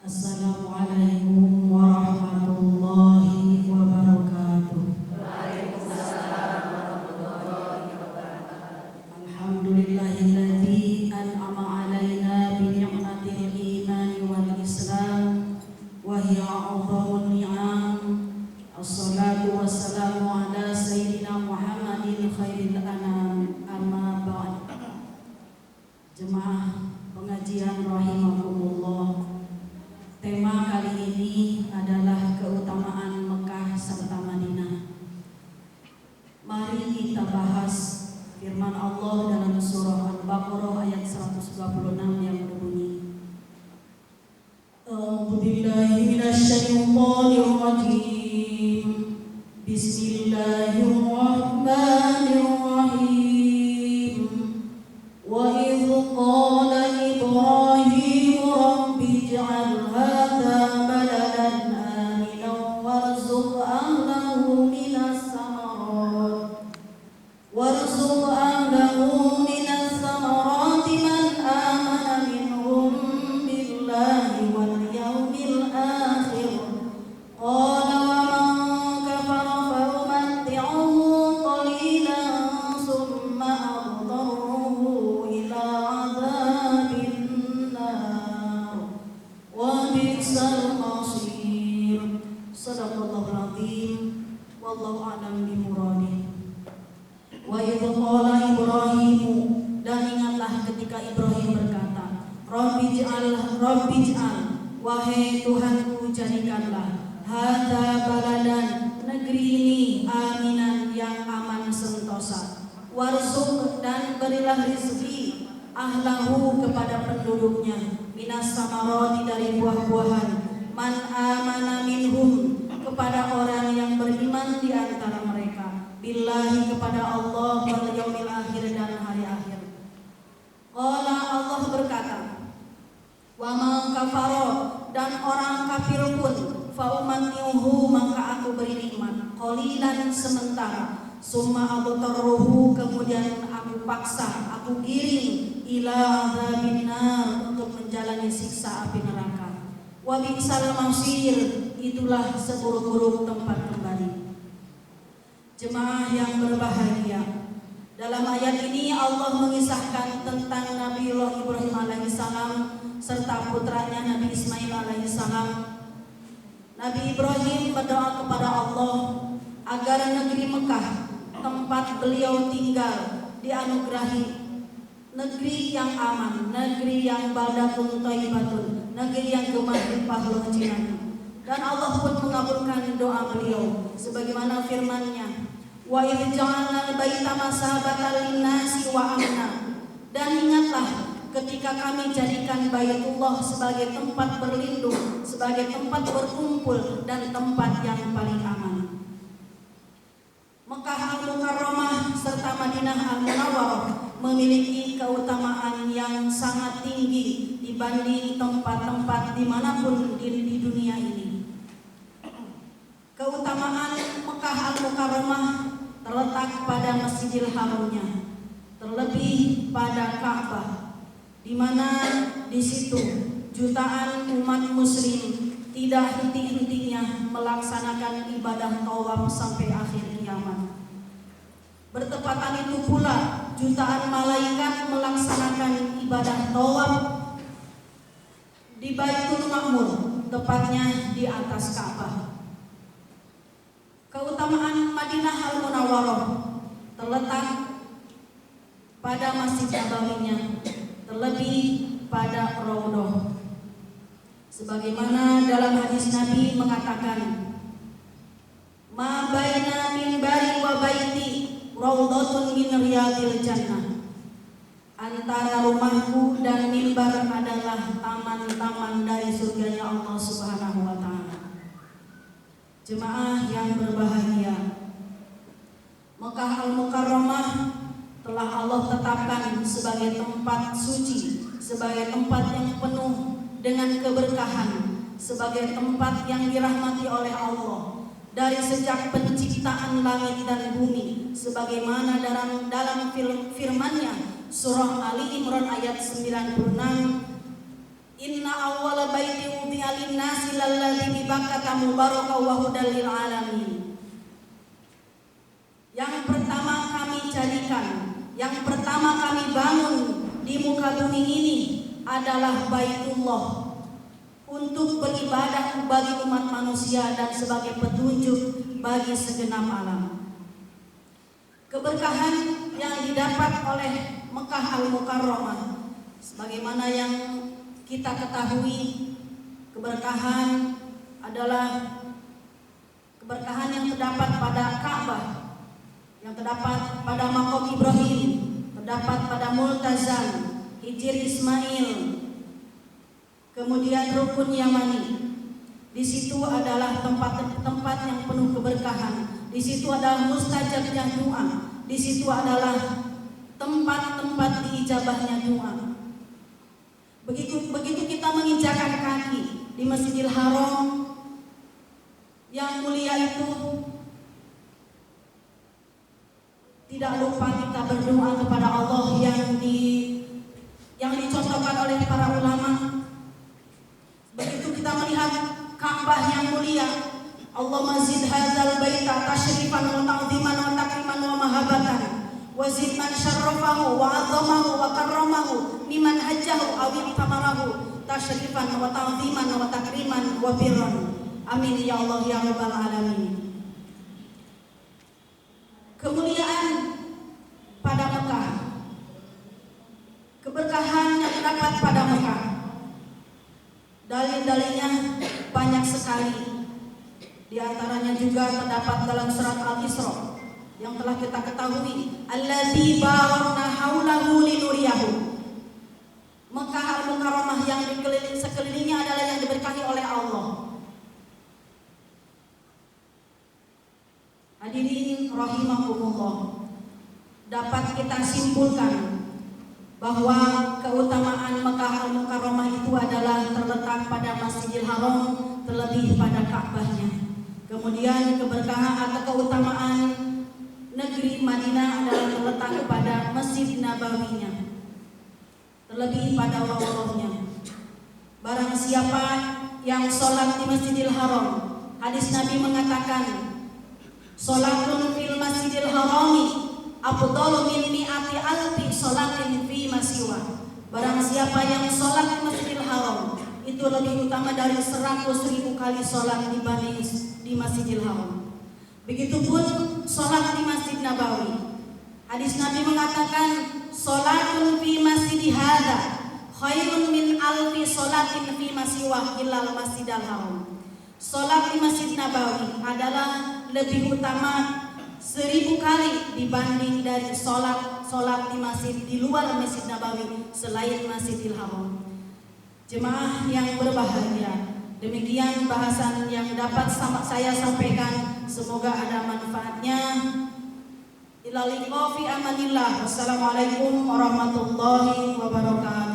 Assalamualaikum warahmatullahi wabarakatuh. Alhamdulillahilladzi an'ama 'alaina bi ni'matil iman wal islam wa hiya 'azamul ni'am. Assalatu wassalamu ala sayyidina Muhammadin khairil anam, amma ba'd. Jemaah pengajian rahimakumullah. Tema kali ini adalah keutamaan Mekah serta Madinah. Mari kita bahas firman Allah dalam surah Al-Baqarah ayat 126 yang berbunyi, A'udzubillahi minasyaitonir rajim. Bismillahirrahmanirrahim. Wa idh qala Ibrahim rabbi ij'al hadha baladan aminan warzuq ahlahu minas samarati man amana minhum billahi wal yawmil akhir. Qala wa man kafara fa umatti'uhu qalilan thumma adtarruhu ila adzabin nar wa bi'sal masir. Shadaqallahul azim. Wallahu a'lam bimuradi. Wa idh qala Ibrahim, dan ingatlah ketika Ibrahim berkata, Rabbi'j'al, wahai Tuhanku jadikanlah, hadza baladan, negeri ini, aminan, yang aman sentosa, warzuq, dan berilah rezeki, ahlahu, kepada penduduknya, minas samarati, dari buah-buahan, man amana minhum, kepada orang yang beriman di antara mereka, billahi, kepada Allah, wal yaumil akhir, dan hari akhir. Qala, Allah berkata, wa man kafara, dan orang kafir pun, fa umatti'uhu, maka aku beri nikmat, qalilan, sementara, summa adtarruhu, kemudian aku paksa, aku giring, ila adzabin nar, untuk menjalani siksa api neraka. Wa bi'sal masir, itulah seburuk-buruk tempat kembali. Jemaah yang berbahagia, dalam ayat ini Allah mengisahkan tentang Nabiullah Ibrahim alaihissalam serta putranya Nabi Ismail alaihissalam. Nabi Ibrahim berdoa kepada Allah agar negeri Mekah, tempat beliau tinggal, dianugerahi negeri yang aman, negeri yang baldatun thayyibatun, negeri yang gemah limpah luasnya. Dan Allah pun mengabulkan doa beliau sebagaimana firman-Nya, wa idh ja'alna al-baita masabatan lin-nasi wa amna, dan ingatlah ketika kami jadikan Baitullah sebagai tempat berlindung, sebagai tempat berkumpul, dan tempat yang paling aman. Mekah Al-Mukarramah serta Madinah Al-Munawwarah memiliki keutamaan yang sangat tinggi dibanding tempat-tempat dimanapun di dunia ini. Keutamaan Mekah Al-Mukarramah terletak pada Masjidil Haramnya, terlebih pada Ka'bah, di mana di situ jutaan umat muslim tidak henti-hentinya melaksanakan ibadah tawaf sampai akhir kiamat. Bertepatan itu pula jutaan malaikat melaksanakan ibadah tawaf di Baitul Ma'mur, tepatnya di atas Ka'bah. Keutamaan Madinah Al-Munawwarah terletak pada Masjid Nabawinya, terlebih pada Raudhah. Sebagaimana dalam hadis Nabi mengatakan, ma baina minbari wa baiti raudhatun min riyadil jannah. Antara rumahku dan mimbar adalah taman-taman dari surganya Allah Subhanahu wa taala. Jemaah yang berbahagia, Mekah Al-Mukarramah telah Allah tetapkan sebagai tempat suci, sebagai tempat yang penuh dengan keberkahan, sebagai tempat yang dirahmati oleh Allah dari sejak penciptaan langit dan bumi, sebagaimana dalam firman-Nya surah Ali Imran ayat 96, Inna awwala baiti wudi'a lin-nasi lalladzi bi Bakkata mubarakan wa hudal lil alamin. Yang pertama kami jadikan, yang pertama kami bangun di muka bumi ini adalah Baitullah untuk beribadah bagi umat manusia dan sebagai petunjuk bagi segenap alam. Keberkahan yang didapat oleh Mekah Al-Mukarramah, sebagaimana yang kita ketahui, keberkahan adalah keberkahan yang terdapat pada Ka'bah, yang terdapat pada Maqam Ibrahim, terdapat pada Multazam, Hijr Ismail, kemudian Rukun Yamani. Di situ adalah tempat-tempat yang penuh keberkahan. Di situ adalah mustajabnya doa. Di situ adalah tempat-tempat diijabahnya doa. Begitu kita menginjakan kaki di Masjidil Haram yang mulia itu, tidak lupa kita berdoa kepada Allah yang dicontohkan oleh para ulama. Begitu kita melihat Ka'bah yang mulia, Allahumma zid hadzal baita tasyrifan wa ta'ziman wa takriman wa mahabatan wa zid man syarrafahu wa 'azzamahu wa karramahu liman hajjahu aw itamarahu tasyrifan wa ta'ziman wa takriman wa birran. Amin ya Allah ya rabbal alamin. Kemuliaan pada Mekah, keberkahan yang terdapat pada Mekah, dalil-dalilnya banyak sekali. Di antaranya juga terdapat dalam surat Al-Isra yang telah kita ketahui, alladzi barakna haulahu linuriyahu. Mekah Al-Mukarramah yang sekelilingnya adalah yang diberkahi oleh Allah. Hadirin rahimakumullah, dapat kita simpulkan bahwa keutamaan Mekah Al-Mukarramah itu adalah terletak pada Masjidil Haram, terlebih pada Ka'bahnya. Kemudian keberkahan atau keutamaan negeri Madinah adalah terletak pada Masjid Nabawinya, terlebih pada rawdahnya. Barang siapa yang sholat di Masjidil Haram, hadis Nabi mengatakan, sholatun fil Masjidil Harami afdalu min mi'ati alfi sholatin fi masiwa. Barang siapa yang sholat di Masjidil Haram itu lebih utama dari 100.000 kali sholat dibanding di Masjidil Haram. Begitupun sholat di Masjid Nabawi. Hadis Nabi mengatakan, sholatun fi masjidi hadza khairun min alfi sholatin fi masiwa illal Masjidil Haram. Sholat di Masjid Nabawi adalah lebih utama 1000 kali dibanding dari sholat di masjid di luar Masjid Nabawi selain Masjidil Haram. Jemaah yang berbahagia, demikian bahasan yang dapat saya sampaikan. Semoga ada manfaatnya. Ila liqa fi amanillah. Wassalamualaikum warahmatullahi wabarakatuh.